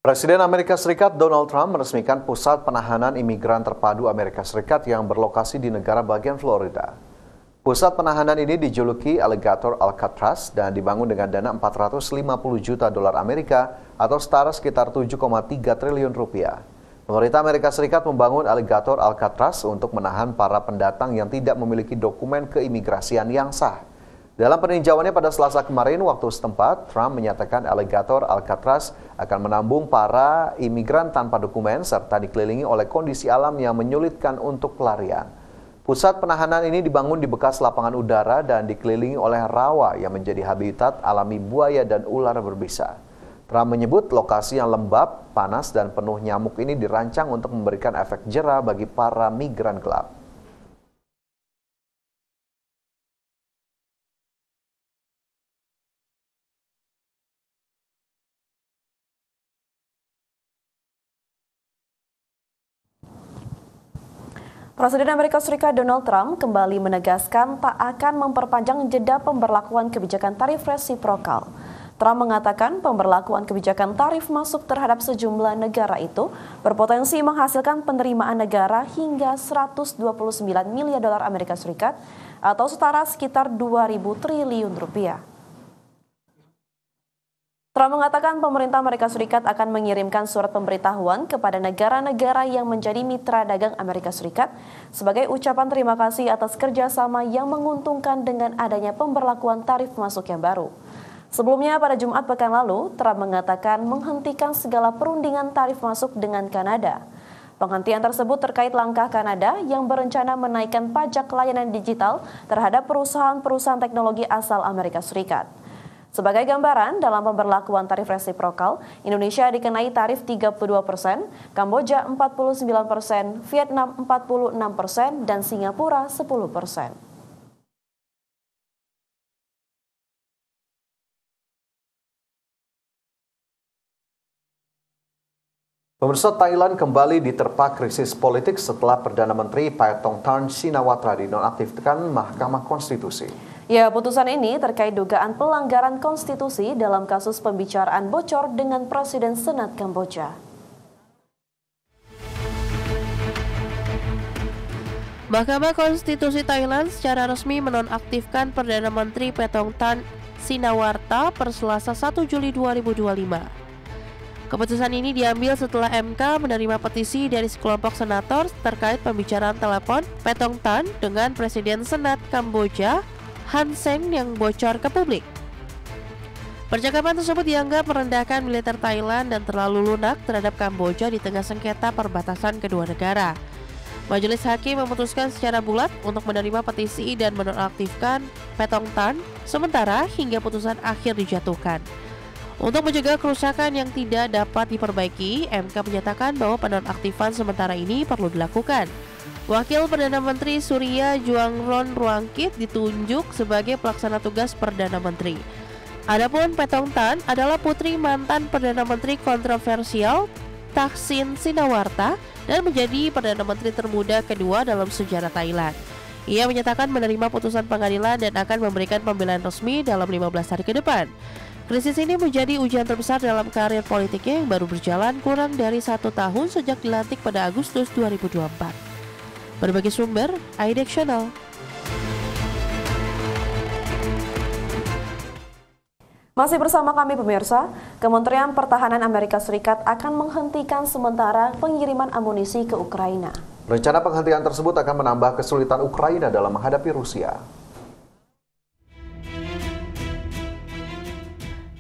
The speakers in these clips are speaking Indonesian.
Presiden Amerika Serikat Donald Trump meresmikan pusat penahanan imigran terpadu Amerika Serikat yang berlokasi di negara bagian Florida. Pusat penahanan ini dijuluki Alligator Alcatraz dan dibangun dengan dana 450 juta dolar Amerika atau setara sekitar 7,3 triliun rupiah. Pemerintah Amerika Serikat membangun Alligator Alcatraz untuk menahan para pendatang yang tidak memiliki dokumen keimigrasian yang sah. Dalam peninjauannya pada Selasa kemarin waktu setempat, Trump menyatakan Alligator Alcatraz akan menampung para imigran tanpa dokumen serta dikelilingi oleh kondisi alam yang menyulitkan untuk pelarian. Pusat penahanan ini dibangun di bekas lapangan udara dan dikelilingi oleh rawa yang menjadi habitat alami buaya dan ular berbisa. Trump menyebut lokasi yang lembab, panas, dan penuh nyamuk ini dirancang untuk memberikan efek jera bagi para migran gelap. Presiden Amerika Serikat Donald Trump kembali menegaskan tak akan memperpanjang jeda pemberlakuan kebijakan tarif resiprokal. Trump mengatakan pemberlakuan kebijakan tarif masuk terhadap sejumlah negara itu berpotensi menghasilkan penerimaan negara hingga 129 miliar dolar Amerika Serikat atau setara sekitar 2.000 triliun rupiah. Trump mengatakan pemerintah Amerika Serikat akan mengirimkan surat pemberitahuan kepada negara-negara yang menjadi mitra dagang Amerika Serikat sebagai ucapan terima kasih atas kerjasama yang menguntungkan dengan adanya pemberlakuan tarif masuk yang baru. Sebelumnya pada Jumat pekan lalu, Trump mengatakan menghentikan segala perundingan tarif masuk dengan Kanada. Penghentian tersebut terkait langkah Kanada yang berencana menaikkan pajak layanan digital terhadap perusahaan-perusahaan teknologi asal Amerika Serikat. Sebagai gambaran, dalam pemberlakuan tarif resiprokal, Indonesia dikenai tarif 32%, Kamboja 49%, Vietnam 46%, dan Singapura 10%. Pemirsa, Thailand kembali diterpa krisis politik setelah Perdana Menteri Paetongtarn Shinawatra dinonaktifkan Mahkamah Konstitusi. Ya, putusan ini terkait dugaan pelanggaran konstitusi dalam kasus pembicaraan bocor dengan Presiden Senat Kamboja. Mahkamah Konstitusi Thailand secara resmi menonaktifkan Perdana Menteri Paetongtarn Shinawatra per Selasa 1 Juli 2025. Keputusan ini diambil setelah MK menerima petisi dari sekelompok senator terkait pembicaraan telepon Paetongtarn dengan Presiden Senat Kamboja Han Sen yang bocor ke publik. Percakapan tersebut dianggap merendahkan militer Thailand dan terlalu lunak terhadap Kamboja di tengah sengketa perbatasan kedua negara. Majelis Hakim memutuskan secara bulat untuk menerima petisi dan menonaktifkan Paetongtarn sementara hingga putusan akhir dijatuhkan. Untuk mencegah kerusakan yang tidak dapat diperbaiki, MK menyatakan bahwa penonaktifan sementara ini perlu dilakukan. Wakil Perdana Menteri Surya Juangron Ruangkit ditunjuk sebagai pelaksana tugas Perdana Menteri. Adapun Paetongtarn adalah putri mantan Perdana Menteri kontroversial Thaksin Shinawatra dan menjadi Perdana Menteri termuda kedua dalam sejarah Thailand. Ia menyatakan menerima putusan pengadilan dan akan memberikan pembelaan resmi dalam 15 hari ke depan. Krisis ini menjadi ujian terbesar dalam karir politiknya yang baru berjalan kurang dari 1 tahun sejak dilantik pada Agustus 2024. Berbagai sumber, IDEX Channel. Masih bersama kami pemirsa, Kementerian Pertahanan Amerika Serikat akan menghentikan sementara pengiriman amunisi ke Ukraina. Rencana penghentian tersebut akan menambah kesulitan Ukraina dalam menghadapi Rusia.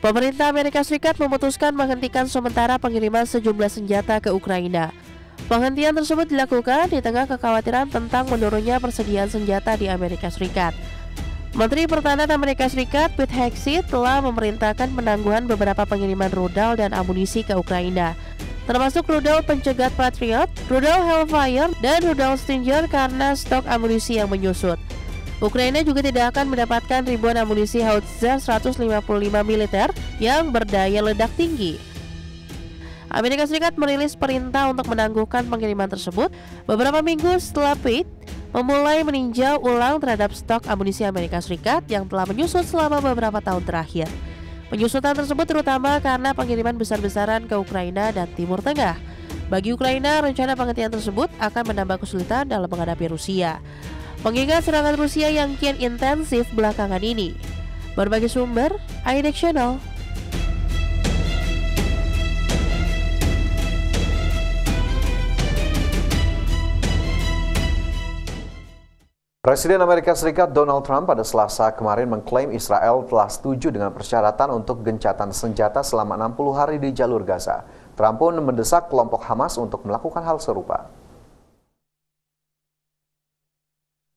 Pemerintah Amerika Serikat memutuskan menghentikan sementara pengiriman sejumlah senjata ke Ukraina. Penghentian tersebut dilakukan di tengah kekhawatiran tentang menurunnya persediaan senjata di Amerika Serikat. Menteri Pertahanan Amerika Serikat Pete Hegseth telah memerintahkan penangguhan beberapa pengiriman rudal dan amunisi ke Ukraina, termasuk rudal pencegat Patriot, rudal Hellfire, dan rudal Stinger karena stok amunisi yang menyusut. Ukraina juga tidak akan mendapatkan ribuan amunisi Howitzer 155 militer yang berdaya ledak tinggi. Amerika Serikat merilis perintah untuk menangguhkan pengiriman tersebut beberapa minggu setelah Pete memulai meninjau ulang terhadap stok amunisi Amerika Serikat yang telah menyusut selama beberapa tahun terakhir. Penyusutan tersebut terutama karena pengiriman besar-besaran ke Ukraina dan Timur Tengah. Bagi Ukraina, rencana penghentian tersebut akan menambah kesulitan dalam menghadapi Rusia. Mengingat serangan Rusia yang kian intensif belakangan ini. Berbagai sumber, iNext Channel. Presiden Amerika Serikat Donald Trump pada Selasa kemarin mengklaim Israel telah setuju dengan persyaratan untuk gencatan senjata selama 60 hari di jalur Gaza. Trump pun mendesak kelompok Hamas untuk melakukan hal serupa.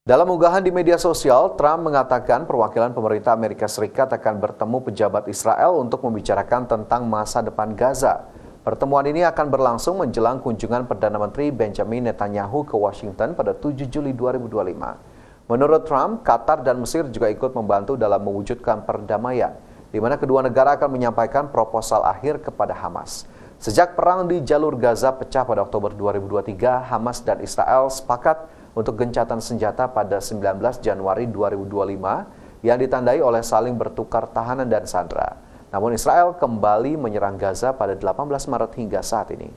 Dalam unggahan di media sosial, Trump mengatakan perwakilan pemerintah Amerika Serikat akan bertemu pejabat Israel untuk membicarakan tentang masa depan Gaza. Pertemuan ini akan berlangsung menjelang kunjungan Perdana Menteri Benjamin Netanyahu ke Washington pada 7 Juli 2025. Menurut Trump, Qatar dan Mesir juga ikut membantu dalam mewujudkan perdamaian, di mana kedua negara akan menyampaikan proposal akhir kepada Hamas. Sejak perang di jalur Gaza pecah pada Oktober 2023, Hamas dan Israel sepakat untuk gencatan senjata pada 19 Januari 2025 yang ditandai oleh saling bertukar tahanan dan sandera. Namun Israel kembali menyerang Gaza pada 18 Maret hingga saat ini.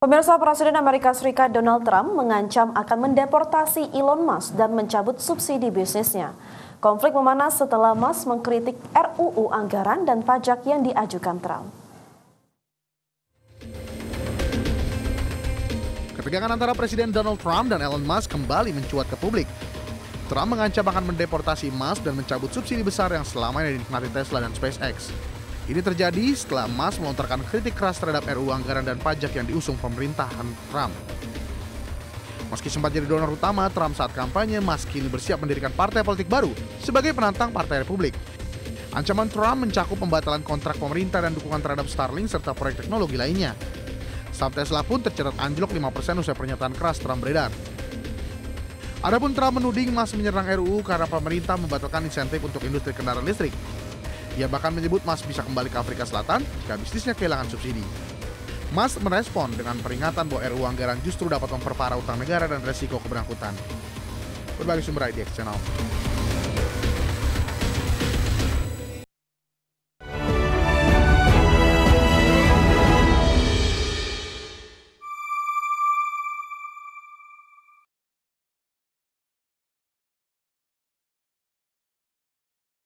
Pemirsa, Presiden Amerika Serikat Donald Trump mengancam akan mendeportasi Elon Musk dan mencabut subsidi bisnisnya. Konflik memanas setelah Musk mengkritik RUU anggaran dan pajak yang diajukan Trump. Ketegangan antara Presiden Donald Trump dan Elon Musk kembali mencuat ke publik. Trump mengancam akan mendeportasi Musk dan mencabut subsidi besar yang selama ini dinikmati Tesla dan SpaceX. Ini terjadi setelah Musk melontarkan kritik keras terhadap RUU anggaran dan pajak yang diusung pemerintahan Trump. Meski sempat jadi donor utama Trump saat kampanye, Musk kini bersiap mendirikan partai politik baru sebagai penantang Partai Republik. Ancaman Trump mencakup pembatalan kontrak pemerintah dan dukungan terhadap Starlink serta proyek teknologi lainnya. Saham Tesla pun tercatat anjlok 5% usai pernyataan keras Trump beredar. Adapun Trump menuding Musk menyerang RUU karena pemerintah membatalkan insentif untuk industri kendaraan listrik. Ia bahkan menyebut Musk bisa kembali ke Afrika Selatan jika bisnisnya kehilangan subsidi. Musk merespon dengan peringatan bahwa RUU anggaran justru dapat memperparah utang negara dan resiko keberangkutan. Berbagai sumber iNext Channel.